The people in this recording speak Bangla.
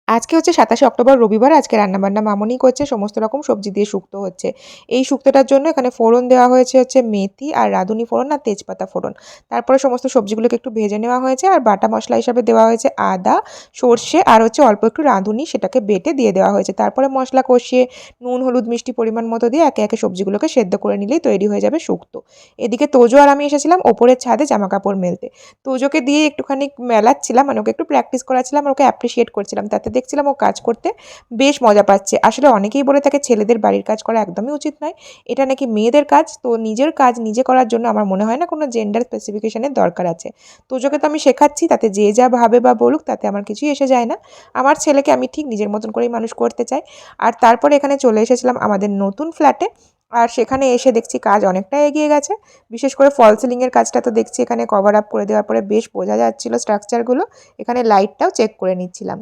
আজকে হচ্ছে ২৭শে অক্টোবর রবিবার। আজকে রান্নাবান্না মামুনি করছে। সমস্ত রকম সবজি দিয়ে শুক্তো হচ্ছে। এই শুক্তোটার জন্য এখানে ফোড়ন দেওয়া হয়েছে হচ্ছে মেথি আর রাঁধুনি ফোড়ন আর তেজপাতা ফোড়ন। তারপরে সমস্ত সবজিগুলোকে একটু ভেজে নেওয়া হয়েছে আর বাটা মসলা হিসাবে দেওয়া হয়েছে আদা, সর্ষে আর হচ্ছে অল্প একটু রাঁধুনি সেটাকে বেটে দিয়ে দেওয়া হয়েছে। তারপরে মসলা কষিয়ে নুন, হলুদ, মিষ্টি পরিমাণ মতো দিয়ে একে, একে সবজিগুলোকে সেদ্ধ করে নিলেই তৈরি হয়ে যাবে শুক্তো। এদিকে তোজো আর আমি এসেছিলাম ওপরের ছাদে জামাকাপড় মেলতে। তোজোকে দিয়ে একটুখানি মেলাচ্ছিলাম, মানে ওকে একটু প্র্যাকটিস করাচ্ছিলাম আর ওকে অ্যাপ্রিশিয়েট করছিলাম। তাতে দেখছিলাম ও কাজ করতে বেশ মজা পাচ্ছে। আসলে অনেকেই বলে থাকে ছেলেদের বাড়ির কাজ করা একদমই উচিত নয়। এটা নাকি মেয়েদের কাজ। তো নিজের কাজ নিজে করার জন্য আমার মনে হয় না কোনো জেন্ডার স্পেসিফিকেশন এর দরকার আছে। তোজোকে তো আমি শেখাচ্ছি, তাতে যে যা ভাবে বা বলুক তাতে আমার কিছুই এসে যায় না। আমার ছেলেকে আমি ঠিক নিজের মতন করেই মানুষ করতে চাই। আর তারপরে এখানে চলে এসেছিলাম আমাদের নতুন ফ্ল্যাটে। আর সেখানে এসে দেখছি কাজ অনেকটা এগিয়ে গেছে। বিশেষ করে ফল সিলিং এর কাজটা তো দেখছি এখানে কভার আপ করে দেওয়ার পরে বেশ বোঝা যাচ্ছিল স্ট্রাকচারগুলো। এখানে লাইটটাও চেক করে নিচ্ছিলাম।